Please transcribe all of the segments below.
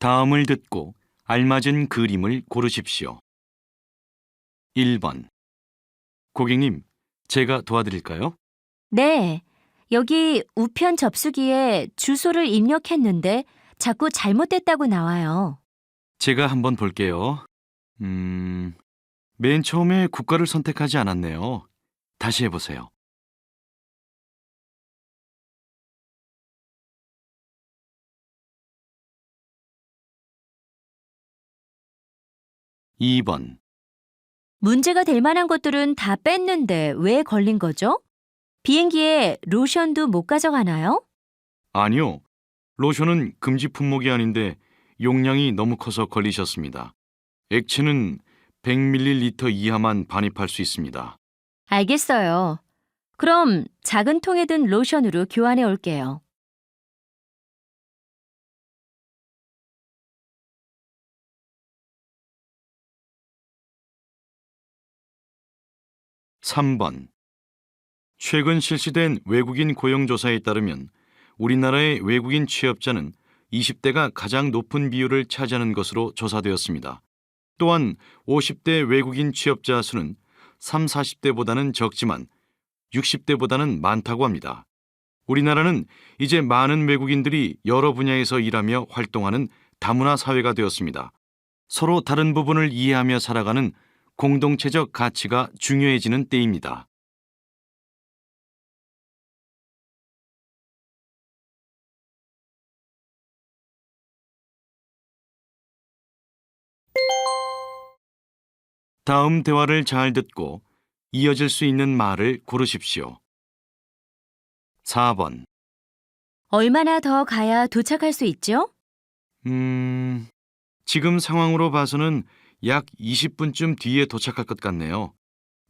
다음을 듣고 알맞은 그림을 고르십시오. 1번. 고객님, 제가 도와드릴까요? 네, 여기 우편 접수기에 주소를 입력했는데 자꾸 잘못됐다고 나와요. 제가 한번 볼게요. 맨 처음에 국가를 선택하지 않았네요. 다시 해보세요. 2번. 문제가 될 만한 것들은 다 뺐는데 왜 걸린 거죠? 비행기에 로션도 못 가져가나요? 아니요. 로션은 금지 품목이 아닌데 용량이 너무 커서 걸리셨습니다. 액체는 100ml 이하만 반입할 수 있습니다. 알겠어요. 그럼 작은 통에 든 로션으로 교환해 올게요. 3번. 최근 실시된 외국인 고용조사에 따르면 우리나라의 외국인 취업자는 20대가 가장 높은 비율을 차지하는 것으로 조사되었습니다. 또한 50대 외국인 취업자 수는 3, 40대보다는 적지만 60대보다는 많다고 합니다. 우리나라는 이제 많은 외국인들이 여러 분야에서 일하며 활동하는 다문화 사회가 되었습니다. 서로 다른 부분을 이해하며 살아가는 공동체적 가치가 중요해지는 때입니다. 다음 대화를 잘 듣고 이어질 수 있는 말을 고르십시오. 4번. 얼마나 더 가야 도착할 수 있죠? 지금 상황으로 봐서는 약 20분쯤 뒤에 도착할 것 같네요.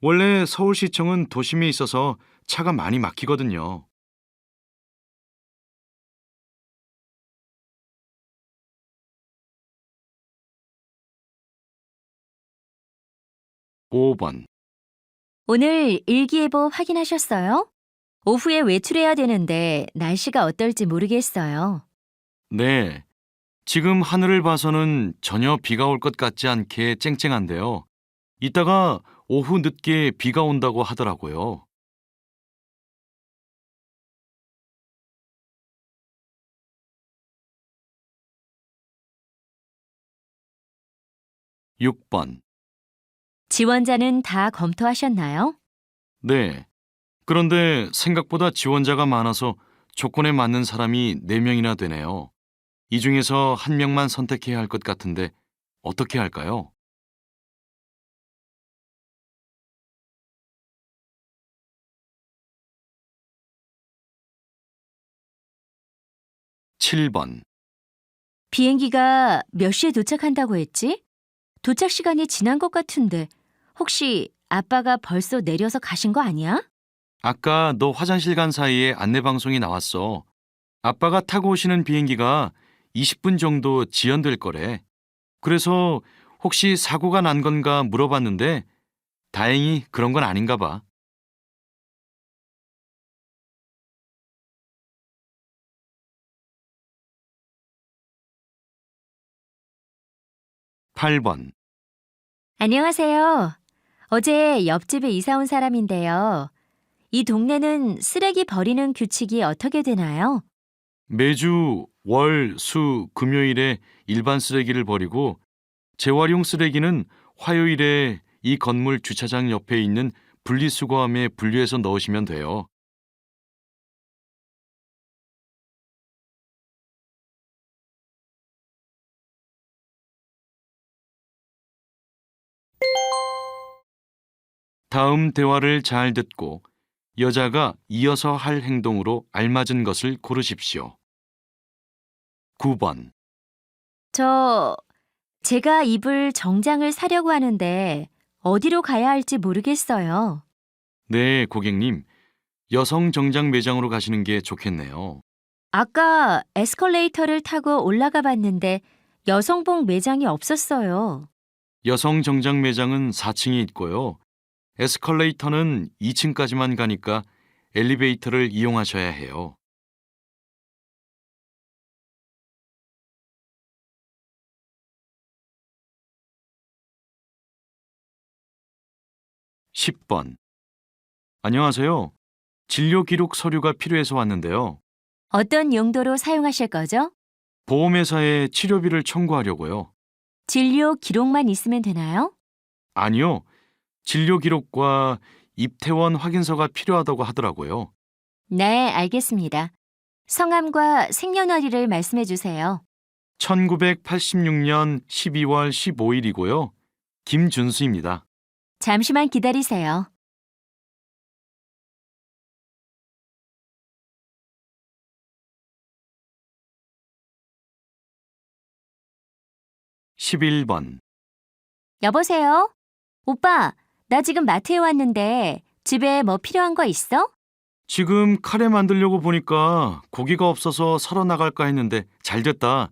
원래 서울시청은 도심에 있어서 차가 많이 막히거든요. 5번. 오늘 일기예보 확인하셨어요? 오후에 외출해야 되는데 날씨가 어떨지 모르겠어요. 네. 지금 하늘을 봐서는 전혀 비가 올 것 같지 않게 쨍쨍한데요. 이따가 오후 늦게 비가 온다고 하더라고요. 6번. 지원자는 다 검토하셨나요? 네. 그런데 생각보다 지원자가 많아서 조건에 맞는 사람이 4명이나 되네요. 이 중에서 한 명만 선택해야 할 것 같은데 어떻게 할까요? 7번. 비행기가 몇 시에 도착한다고 했지? 도착 시간이 지난 것 같은데 혹시 아빠가 벌써 내려서 가신 거 아니야? 아까 너 화장실 간 사이에 안내방송이 나왔어. 아빠가 타고 오시는 비행기가 20분 정도 지연될 거래. 그래서 혹시 사고가 난 건가 물어봤는데 다행히 그런 건 아닌가 봐. 8번. 안녕하세요. 어제 옆집에 이사 온 사람인데요. 이 동네는 쓰레기 버리는 규칙이 어떻게 되나요? 매주 월, 수, 금요일에 일반 쓰레기를 버리고 재활용 쓰레기는 화요일에 이 건물 주차장 옆에 있는 분리수거함에 분류해서 넣으시면 돼요. 다음 대화를 잘 듣고 여자가 이어서 할 행동으로 알맞은 것을 고르십시오. 9번. 저, 제가 입을 정장을 사려고 하는데 어디로 가야 할지 모르겠어요. 네, 고객님. 여성 정장 매장으로 가시는 게 좋겠네요. 아까 에스컬레이터를 타고 올라가 봤는데 여성복 매장이 없었어요. 여성 정장 매장은 4층에 있고요. 에스컬레이터는 2층까지만 가니까 엘리베이터를 이용하셔야 해요. 10번. 안녕하세요. 진료 기록 서류가 필요해서 왔는데요. 어떤 용도로 사용하실 거죠? 보험회사에 치료비를 청구하려고요. 진료 기록만 있으면 되나요? 아니요. 진료 기록과 입퇴원 확인서가 필요하다고 하더라고요. 네, 알겠습니다. 성함과 생년월일을 말씀해 주세요. 1986년 12월 15일이고요. 김준수입니다. 잠시만 기다리세요. 십일 번. 여보세요? 오빠, 나 지금 마트에 왔는데 집에 뭐 필요한 거 있어? 지금 카레 만들려고 보니까 고기가 없어서 사러 나갈까 했는데 잘 됐다.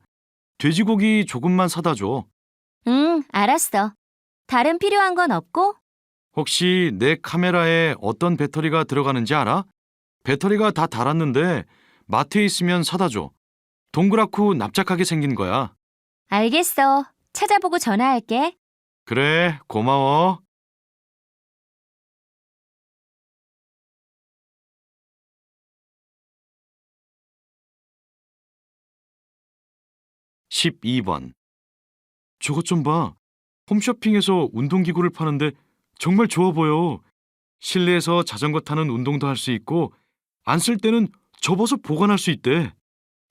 돼지고기 조금만 사다 줘. 응, 알았어. 다른 필요한 건 없고? 혹시 내 카메라에 어떤 배터리가 들어가는지 알아? 배터리가 다 닳았는데 마트에 있으면 사다 줘. 동그랗고 납작하게 생긴 거야. 알겠어. 찾아보고 전화할게. 그래, 고마워. 십이 번. 저것 좀 봐. 홈쇼핑에서 운동기구를 파는데 정말 좋아 보여. 실내에서 자전거 타는 운동도 할 수 있고 안 쓸 때는 접어서 보관할 수 있대.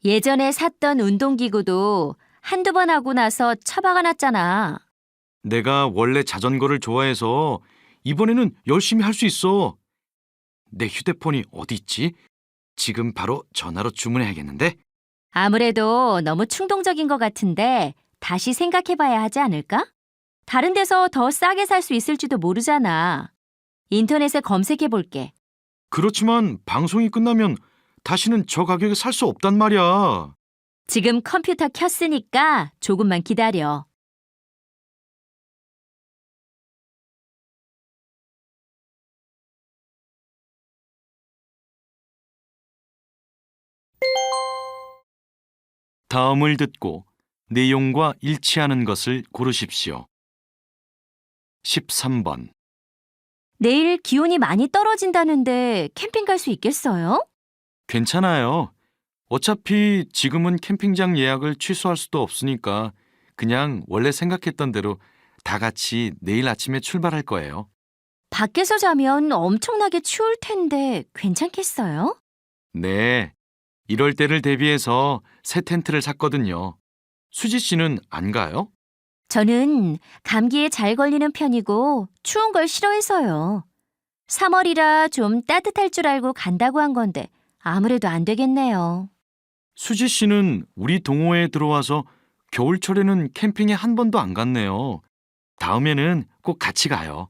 예전에 샀던 운동기구도 한두 번 하고 나서 처박아 놨잖아. 내가 원래 자전거를 좋아해서 이번에는 열심히 할 수 있어. 내 휴대폰이 어디 있지? 지금 바로 전화로 주문해야겠는데? 아무래도 너무 충동적인 것 같은데 다시 생각해 봐야 하지 않을까? 다른 데서 더 싸게 살 수 있을지도 모르잖아. 인터넷에 검색해 볼게. 그렇지만 방송이 끝나면 다시는 저 가격에 살 수 없단 말이야. 지금 컴퓨터 켰으니까 조금만 기다려. 다음을 듣고 내용과 일치하는 것을 고르십시오. 13번. 내일 기온이 많이 떨어진다는데 캠핑 갈 수 있겠어요? 괜찮아요. 어차피 지금은 캠핑장 예약을 취소할 수도 없으니까 그냥 원래 생각했던 대로 다 같이 내일 아침에 출발할 거예요. 밖에서 자면 엄청나게 추울 텐데 괜찮겠어요? 네. 이럴 때를 대비해서 새 텐트를 샀거든요. 수지 씨는 안 가요? 저는 감기에 잘 걸리는 편이고 추운 걸 싫어해서요. 3월이라 좀 따뜻할 줄 알고 간다고 한 건데 아무래도 안 되겠네요. 수지 씨는 우리 동호회에 들어와서 겨울철에는 캠핑에 한 번도 안 갔네요. 다음에는 꼭 같이 가요.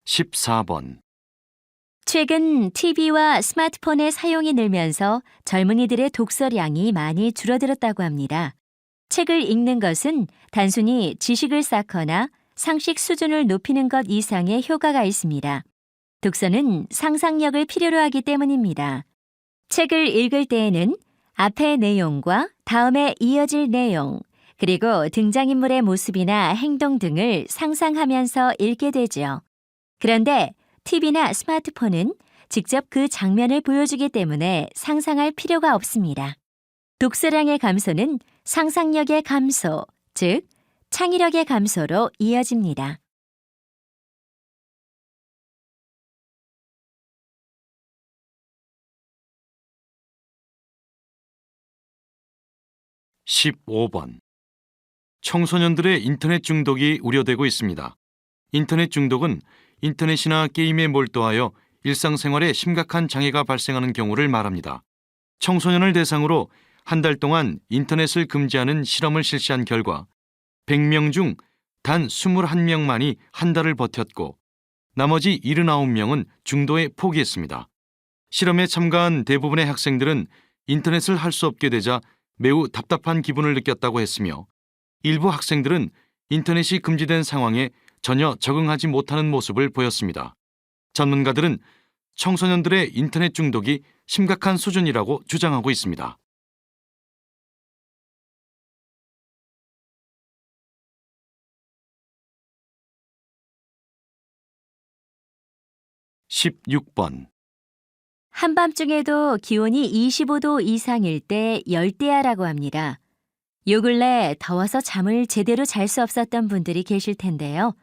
십사 번. 최근 TV와 스마트폰의 사용이 늘면서 젊은이들의 독서량이 많이 줄어들었다고 합니다. 책을 읽는 것은 단순히 지식을 쌓거나 상식 수준을 높이는 것 이상의 효과가 있습니다. 독서는 상상력을 필요로 하기 때문입니다. 책을 읽을 때에는 앞의 내용과 다음에 이어질 내용, 그리고 등장인물의 모습이나 행동 등을 상상하면서 읽게 되죠. 그런데 TV나 스마트폰은 직접 그 장면을 보여주기 때문에 상상할 필요가 없습니다. 독서량의 감소는 상상력의 감소, 즉 창의력의 감소로 이어집니다. 십오 번. 청소년들의 인터넷 중독이 우려되고 있습니다. 인터넷 중독은 인터넷이나 게임에 몰두하여 일상생활에 심각한 장애가 발생하는 경우를 말합니다. 청소년을 대상으로 한 달 동안 인터넷을 금지하는 실험을 실시한 결과 100명 중 단 21명만이 한 달을 버텼고 나머지 79명은 중도에 포기했습니다. 실험에 참가한 대부분의 학생들은 인터넷을 할 수 없게 되자 매우 답답한 기분을 느꼈다고 했으며 일부 학생들은 인터넷이 금지된 상황에 전혀 적응하지 못하는 모습을 보였습니다. 전문가들은 청소년들의 인터넷 중독이 심각한 수준이라고 주장하고 있습니다. 16번. 한밤중에도 기온이 25도 이상일 때 열대야라고 합니다. 요 근래 더워서 잠을 제대로 잘 수 없었던 분들이 계실 텐데요.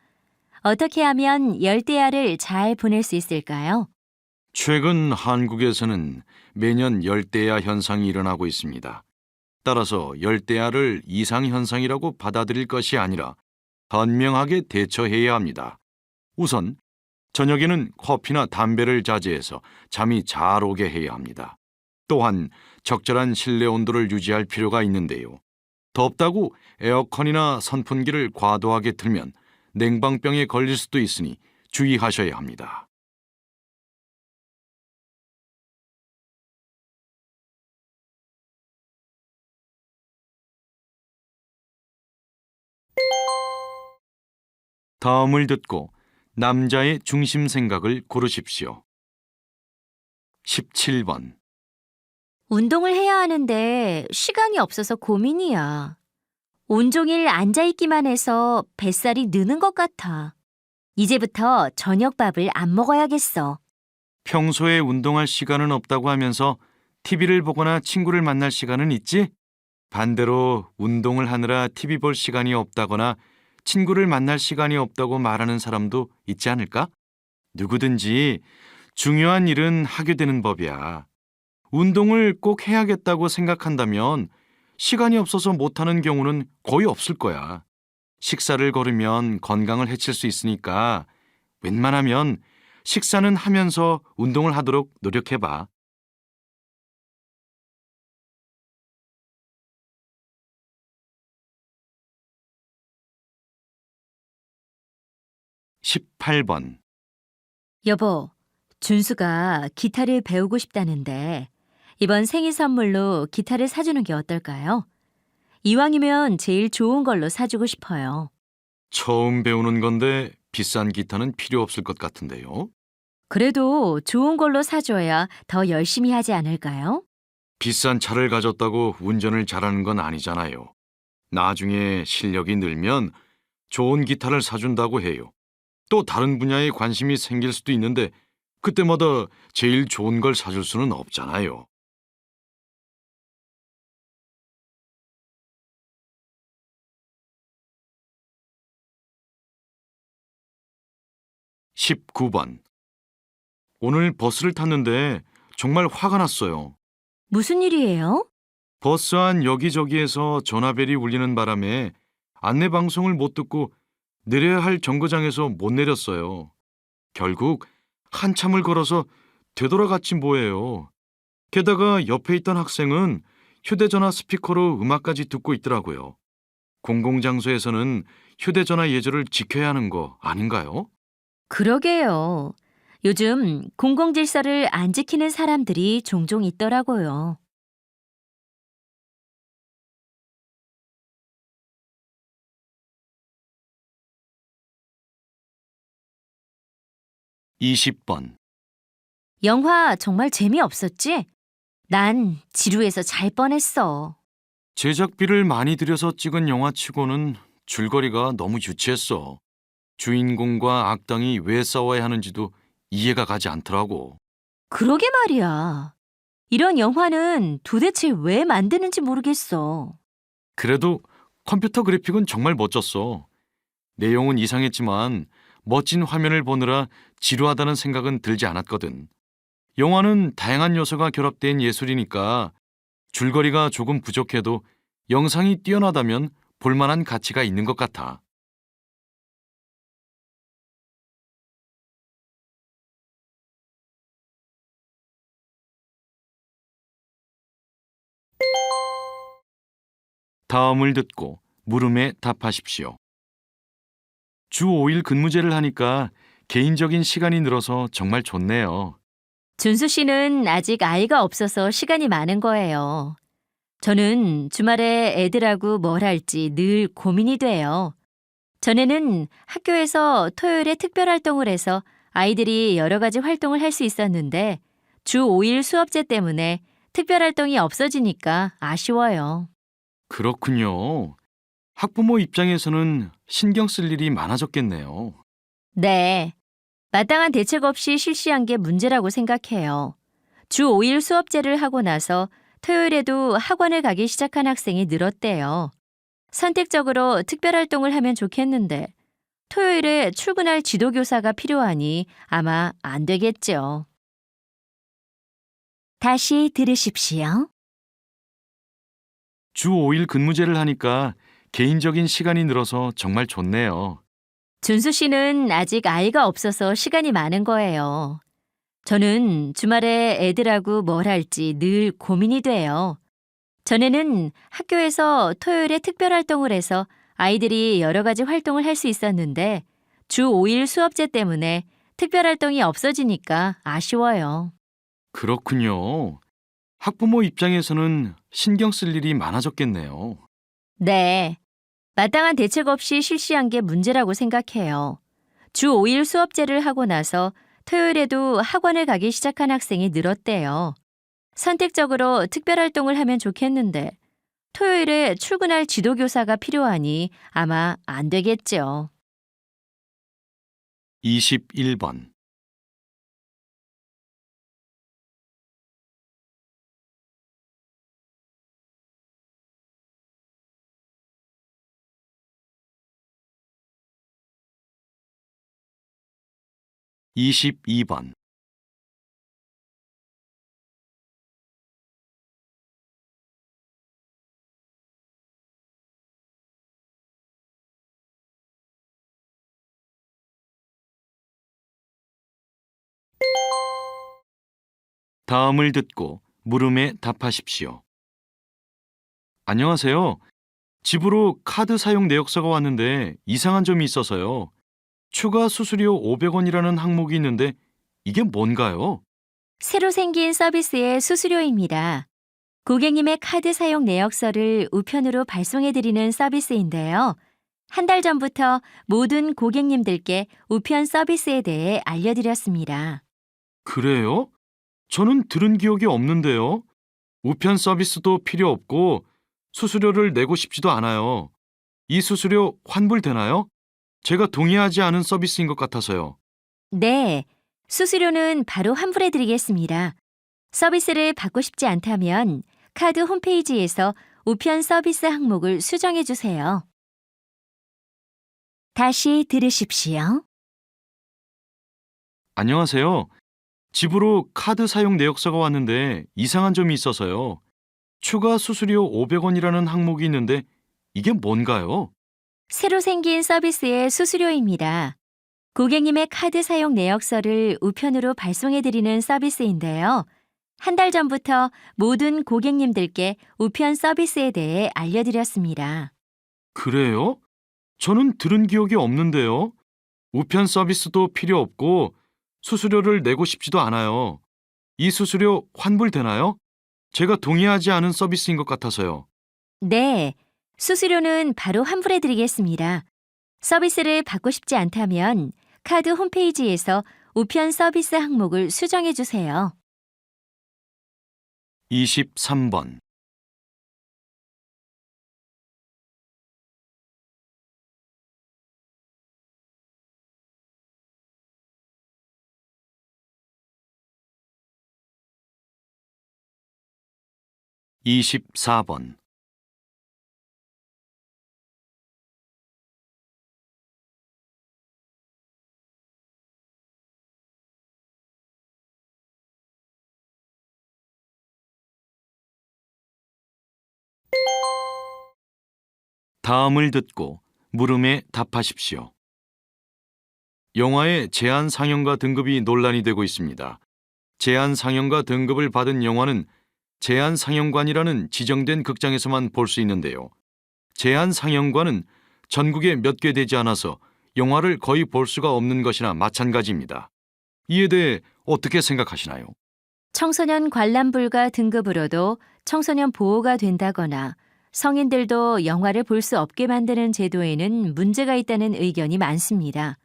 어떻게 하면 열대야를 잘 보낼 수 있을까요? 최근 한국에서는 매년 열대야 현상이 일어나고 있습니다. 따라서 열대야를 이상현상이라고 받아들일 것이 아니라 현명하게 대처해야 합니다. 우선 저녁에는 커피나 담배를 자제해서 잠이 잘 오게 해야 합니다. 또한 적절한 실내 온도를 유지할 필요가 있는데요. 덥다고 에어컨이나 선풍기를 과도하게 틀면 냉방병에 걸릴 수도 있으니 주의하셔야 합니다. 다음을 듣고 남자의 중심 생각을 고르십시오. 17번. 운동을 해야 하는데 시간이 없어서 고민이야. 온종일 앉아있기만 해서 뱃살이 느는 것 같아. 이제부터 저녁밥을 안 먹어야겠어. 평소에 운동할 시간은 없다고 하면서 TV를 보거나 친구를 만날 시간은 있지? 반대로 운동을 하느라 TV 볼 시간이 없다거나 친구를 만날 시간이 없다고 말하는 사람도 있지 않을까? 누구든지 중요한 일은 하게 되는 법이야. 운동을 꼭 해야겠다고 생각한다면 시간이 없어서 못하는 경우는 거의 없을 거야. 식사를 거르면 건강을 해칠 수 있으니까 웬만하면 식사는 하면서 운동을 하도록 노력해봐. 18번. 여보, 준수가 기타를 배우고 싶다는데 이번 생일 선물로 기타를 사주는 게 어떨까요? 이왕이면 제일 좋은 걸로 사주고 싶어요. 처음 배우는 건데 비싼 기타는 필요 없을 것 같은데요. 그래도 좋은 걸로 사줘야 더 열심히 하지 않을까요? 비싼 차를 가졌다고 운전을 잘하는 건 아니잖아요. 나중에 실력이 늘면 좋은 기타를 사준다고 해요. 또 다른 분야에 관심이 생길 수도 있는데 그때마다 제일 좋은 걸 사줄 수는 없잖아요. 19번. 오늘 버스를 탔는데 정말 화가 났어요. 무슨 일이에요? 버스 안 여기저기에서 전화벨이 울리는 바람에 안내 방송을 못 듣고 내려야 할 정거장에서 못 내렸어요. 결국 한참을 걸어서 되돌아갔지 뭐예요. 게다가 옆에 있던 학생은 휴대전화 스피커로 음악까지 듣고 있더라고요. 공공장소에서는 휴대전화 예절을 지켜야 하는 거 아닌가요? 그러게요. 요즘 공공질서를 안 지키는 사람들이 종종 있더라고요. 20번. 영화 정말 재미없었지? 난 지루해서 잘 뻔했어. 제작비를 많이 들여서 찍은 영화치고는 줄거리가 너무 유치했어. 주인공과 악당이 왜 싸워야 하는지도 이해가 가지 않더라고. 그러게 말이야. 이런 영화는 도대체 왜 만드는지 모르겠어. 그래도 컴퓨터 그래픽은 정말 멋졌어. 내용은 이상했지만 멋진 화면을 보느라 지루하다는 생각은 들지 않았거든. 영화는 다양한 요소가 결합된 예술이니까 줄거리가 조금 부족해도 영상이 뛰어나다면 볼만한 가치가 있는 것 같아. '다음을 듣고 물음에 답하십시오. 주 5일 근무제를 하니까 개인적인 시간이 늘어서 정말 좋네요. 준수 씨는 아직 아이가 없어서 시간이 많은 거예요. 저는 주말에 애들하고 뭘 할지 늘 고민이 돼요. 전에는 학교에서 토요일에 특별 활동을 해서 아이들이 여러 가지 활동을 할 수 있었는데 주 5일 수업제 때문에 특별 활동이 없어지니까 아쉬워요. 그렇군요. 학부모 입장에서는 신경 쓸 일이 많아졌겠네요. 네. 마땅한 대책 없이 실시한 게 문제라고 생각해요. 주 5일 수업제를 하고 나서 토요일에도 학원을 가기 시작한 학생이 늘었대요. 선택적으로 특별 활동을 하면 좋겠는데 토요일에 출근할 지도교사가 필요하니 아마 안 되겠죠. 다시 들으십시오. 주 5일 근무제를 하니까 개인적인 시간이 늘어서 정말 좋네요. 준수 씨는 아직 아이가 없어서 시간이 많은 거예요. 저는 주말에 애들하고 뭘 할지 늘 고민이 돼요. 전에는 학교에서 토요일에 특별 활동을 해서 아이들이 여러 가지 활동을 할 수 있었는데 주 5일 수업제 때문에 특별 활동이 없어지니까 아쉬워요. 그렇군요. 학부모 입장에서는 신경 쓸 일이 많아졌겠네요. 네. 마땅한 대책 없이 실시한 게 문제라고 생각해요. 주 5일 수업제를 하고 나서 토요일에도 학원을 가기 시작한 학생이 늘었대요. 선택적으로 특별 활동을 하면 좋겠는데 토요일에 출근할 지도교사가 필요하니 아마 안 되겠죠. 21번. 22번. 다음을 듣고 물음에 답하십시오. 안녕하세요. 집으로 카드 사용 내역서가 왔는데 이상한 점이 있어서요. 추가 수수료 500원이라는 항목이 있는데 이게 뭔가요? 새로 생긴 서비스의 수수료입니다. 고객님의 카드 사용 내역서를 우편으로 발송해드리는 서비스인데요. 한 달 전부터 모든 고객님들께 우편 서비스에 대해 알려드렸습니다. 그래요? 저는 들은 기억이 없는데요. 우편 서비스도 필요 없고 수수료를 내고 싶지도 않아요. 이 수수료 환불되나요? 제가 동의하지 않은 서비스인 것 같아서요. 네, 수수료는 바로 환불해드리겠습니다. 서비스를 받고 싶지 않다면 카드 홈페이지에서 우편 서비스 항목을 수정해주세요. 다시 들으십시오. 안녕하세요. 집으로 카드 사용 내역서가 왔는데 이상한 점이 있어서요. 추가 수수료 500원이라는 항목이 있는데 이게 뭔가요? 새로 생긴 서비스의 수수료입니다. 고객님의 카드 사용 내역서를 우편으로 발송해드리는 서비스인데요. 한 달 전부터 모든 고객님들께 우편 서비스에 대해 알려드렸습니다. 그래요? 저는 들은 기억이 없는데요. 우편 서비스도 필요 없고 수수료를 내고 싶지도 않아요. 이 수수료 환불되나요? 제가 동의하지 않은 서비스인 것 같아서요. 네, 수수료는 바로 환불해드리겠습니다. 서비스를 받고 싶지 않다면 카드 홈페이지에서 우편 서비스 항목을 수정해주세요. 23번. 24번. 다음을 듣고 물음에 답하십시오. 영화의 제한 상영과 등급이 논란이 되고 있습니다. 제한 상영과 등급을 받은 영화는 제한 상영관이라는 지정된 극장에서만 볼 수 있는데요. 제한 상영관은 전국에 몇 개 되지 않아서 영화를 거의 볼 수가 없는 것이나 마찬가지입니다. 이에 대해 어떻게 생각하시나요? 청소년 관람 불가 등급으로도 청소년 보호가 된다거나 성인들도 영화를 볼 수 없게 만드는 제도에는 문제가 있다는 의견이 많습니다.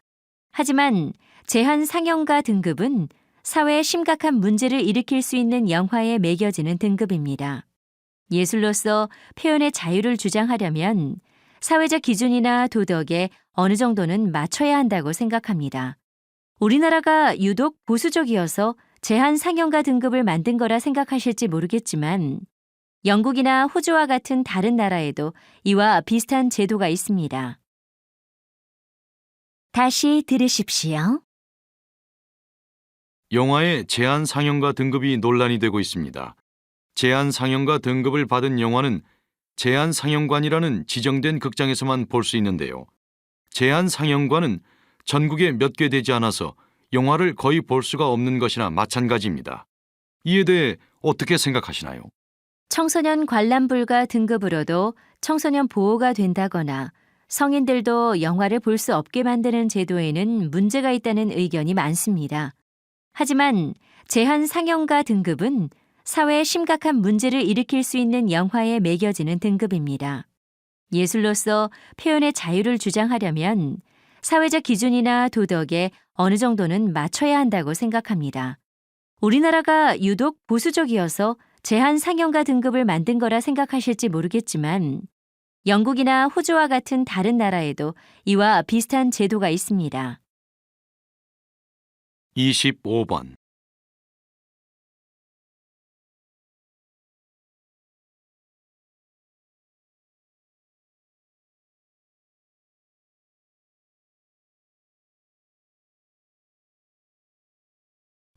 하지만 제한 상영가 등급은 사회에 심각한 문제를 일으킬 수 있는 영화에 매겨지는 등급입니다. 예술로서 표현의 자유를 주장하려면 사회적 기준이나 도덕에 어느 정도는 맞춰야 한다고 생각합니다. 우리나라가 유독 보수적이어서 제한 상영가 등급을 만든 거라 생각하실지 모르겠지만 영국이나 호주와 같은 다른 나라에도 이와 비슷한 제도가 있습니다. 다시 들으십시오. 영화의 제한 상영가 등급이 논란이 되고 있습니다. 제한 상영가 등급을 받은 영화는 제한 상영관이라는 지정된 극장에서만 볼 수 있는데요. 제한 상영관은 전국에 몇 개 되지 않아서 영화를 거의 볼 수가 없는 것이나 마찬가지입니다. 이에 대해 어떻게 생각하시나요? 청소년 관람 불가 등급으로도 청소년 보호가 된다거나 성인들도 영화를 볼 수 없게 만드는 제도에는 문제가 있다는 의견이 많습니다. 하지만 제한 상영가 등급은 사회에 심각한 문제를 일으킬 수 있는 영화에 매겨지는 등급입니다. 예술로서 표현의 자유를 주장하려면 사회적 기준이나 도덕에 어느 정도는 맞춰야 한다고 생각합니다. 우리나라가 유독 보수적이어서 제한 상영가 등급을 만든 거라 생각하실지 모르겠지만 영국이나 호주와 같은 다른 나라에도 이와 비슷한 제도가 있습니다. 25번.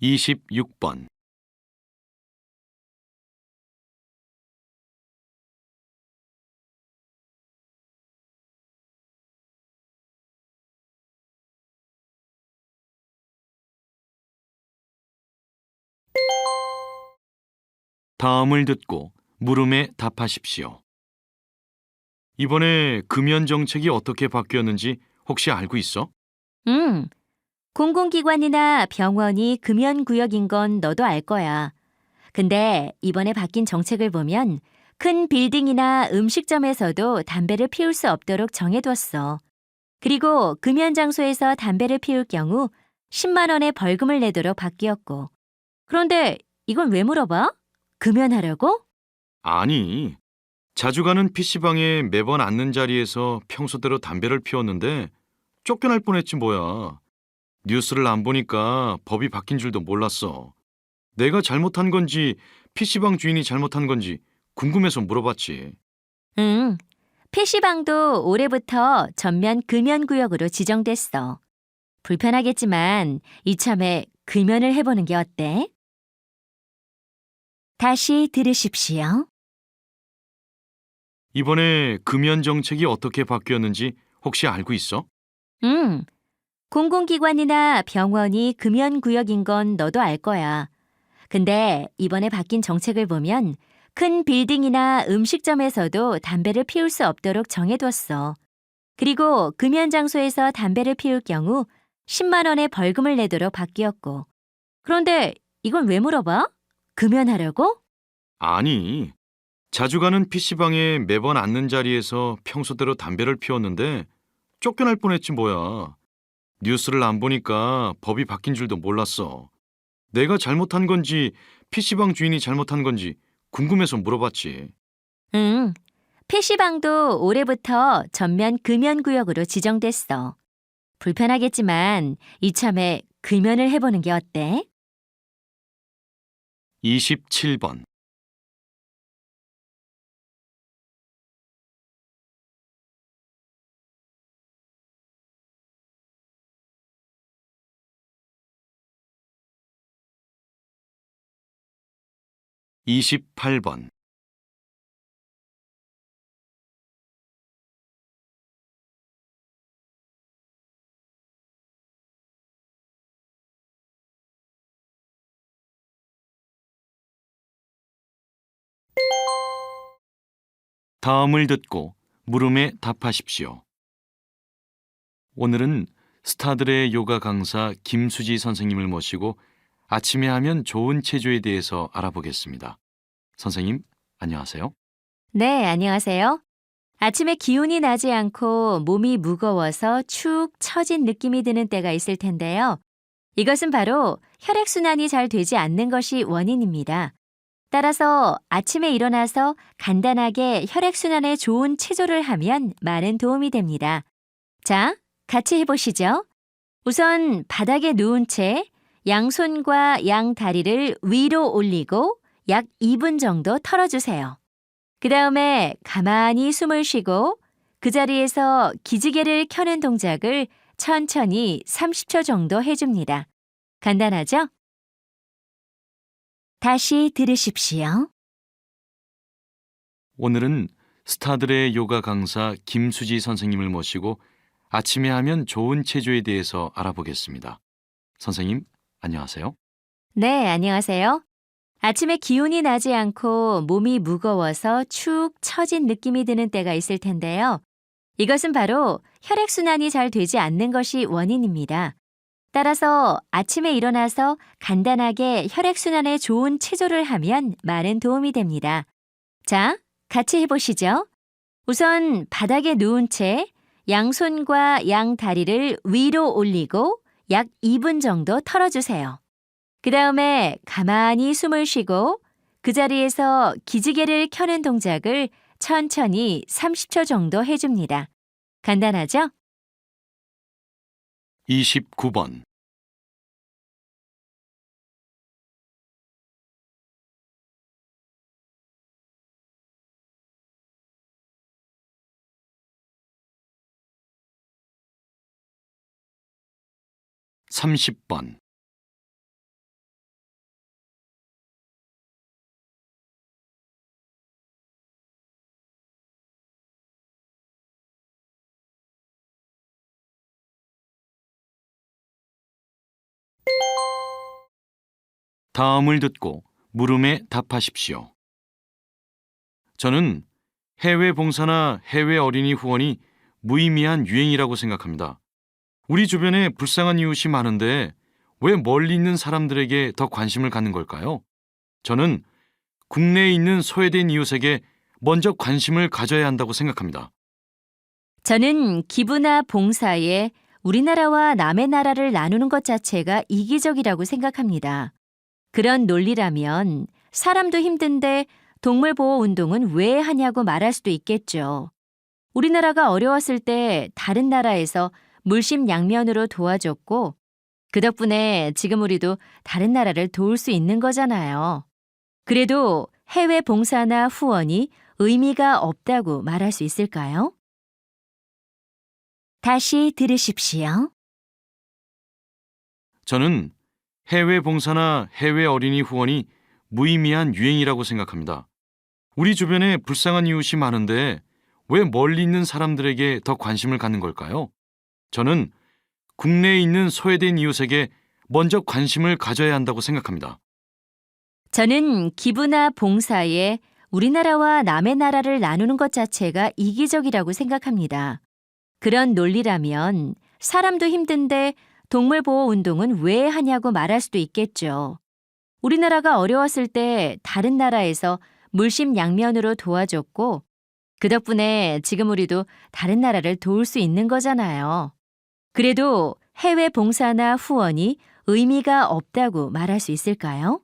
(26번) 다음을 듣고 물음에 답하십시오. 이번에 금연 정책이 어떻게 바뀌었는지 혹시 알고 있어? 공공기관이나 병원이 금연구역인 건 너도 알 거야. 근데 이번에 바뀐 정책을 보면 큰 빌딩이나 음식점에서도 담배를 피울 수 없도록 정해뒀어. 그리고 금연 장소에서 담배를 피울 경우 10만 원의 벌금을 내도록 바뀌었고. 그런데 이건 왜 물어봐? 금연하려고? 아니, 자주 가는 PC방에 매번 앉는 자리에서 평소대로 담배를 피웠는데 쫓겨날 뻔했지 뭐야. 뉴스를 안 보니까 법이 바뀐 줄도 몰랐어. 내가 잘못한 건지 PC방 주인이 잘못한 건지 궁금해서 물어봤지. 응. PC방도 올해부터 전면 금연구역으로 지정됐어. 불편하겠지만 이참에 금연을 해보는 게 어때? 다시 들으십시오. 이번에 금연 정책이 어떻게 바뀌었는지 혹시 알고 있어? 응. 공공기관이나 병원이 금연구역인 건 너도 알 거야. 근데 이번에 바뀐 정책을 보면 큰 빌딩이나 음식점에서도 담배를 피울 수 없도록 정해뒀어. 그리고 금연 장소에서 담배를 피울 경우 10만 원의 벌금을 내도록 바뀌었고. 그런데 이건 왜 물어봐? 금연하려고? 아니, 자주 가는 PC방에 매번 앉는 자리에서 평소대로 담배를 피웠는데 쫓겨날 뻔했지 뭐야. 뉴스를 안 보니까 법이 바뀐 줄도 몰랐어. 내가 잘못한 건지 PC방 주인이 잘못한 건지 궁금해서 물어봤지. 응. PC방도 올해부터 전면 금연구역으로 지정됐어. 불편하겠지만 이참에 금연을 해보는 게 어때? 27번. (28번) 다음을 듣고 물음에 답하십시오. 오늘은 스타들의 요가 강사 김수지 선생님을 모시고 아침에 하면 좋은 체조에 대해서 알아보겠습니다. 선생님, 안녕하세요. 네, 안녕하세요. 아침에 기운이 나지 않고 몸이 무거워서 축 처진 느낌이 드는 때가 있을 텐데요. 이것은 바로 혈액순환이 잘 되지 않는 것이 원인입니다. 따라서 아침에 일어나서 간단하게 혈액순환에 좋은 체조를 하면 많은 도움이 됩니다. 자, 같이 해보시죠. 우선 바닥에 누운 채 양손과 양다리를 위로 올리고 약 2분 정도 털어주세요. 그 다음에 가만히 숨을 쉬고 그 자리에서 기지개를 켜는 동작을 천천히 30초 정도 해줍니다. 간단하죠? 다시 들으십시오. 오늘은 스타들의 요가 강사 김수지 선생님을 모시고 아침에 하면 좋은 체조에 대해서 알아보겠습니다. 선생님, 안녕하세요. 네, 안녕하세요. 아침에 기운이 나지 않고 몸이 무거워서 축 처진 느낌이 드는 때가 있을 텐데요. 이것은 바로 혈액순환이 잘 되지 않는 것이 원인입니다. 따라서 아침에 일어나서 간단하게 혈액순환에 좋은 체조를 하면 많은 도움이 됩니다. 자, 같이 해보시죠. 우선 바닥에 누운 채 양손과 양다리를 위로 올리고 약 2분 정도 털어주세요. 그 다음에 가만히 숨을 쉬고 그 자리에서 기지개를 켜는 동작을 천천히 30초 정도 해줍니다. 간단하죠? 29번. 삼십 번. 다음을 듣고 물음에 답하십시오. 저는 해외 봉사나 해외 어린이 후원이 무의미한 유행이라고 생각합니다. 우리 주변에 불쌍한 이웃이 많은데 왜 멀리 있는 사람들에게 더 관심을 갖는 걸까요? 저는 국내에 있는 소외된 이웃에게 먼저 관심을 가져야 한다고 생각합니다. 저는 기부나 봉사에 우리나라와 남의 나라를 나누는 것 자체가 이기적이라고 생각합니다. 그런 논리라면 사람도 힘든데 동물보호운동은 왜 하냐고 말할 수도 있겠죠. 우리나라가 어려웠을 때 다른 나라에서 물심양면으로 도와줬고 그 덕분에 지금 우리도 다른 나라를 도울 수 있는 거잖아요. 그래도 해외 봉사나 후원이 의미가 없다고 말할 수 있을까요? 다시 들으십시오. 저는 해외 봉사나 해외 어린이 후원이 무의미한 유행이라고 생각합니다. 우리 주변에 불쌍한 이웃이 많은데 왜 멀리 있는 사람들에게 더 관심을 갖는 걸까요? 저는 국내에 있는 소외된 이웃에게 먼저 관심을 가져야 한다고 생각합니다. 저는 기부나 봉사에 우리나라와 남의 나라를 나누는 것 자체가 이기적이라고 생각합니다. 그런 논리라면 사람도 힘든데 동물보호운동은 왜 하냐고 말할 수도 있겠죠. 우리나라가 어려웠을 때 다른 나라에서 물심양면으로 도와줬고 그 덕분에 지금 우리도 다른 나라를 도울 수 있는 거잖아요. 그래도 해외 봉사나 후원이 의미가 없다고 말할 수 있을까요?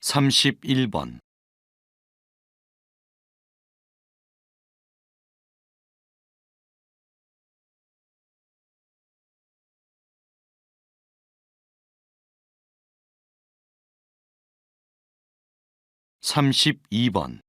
31번. (32번)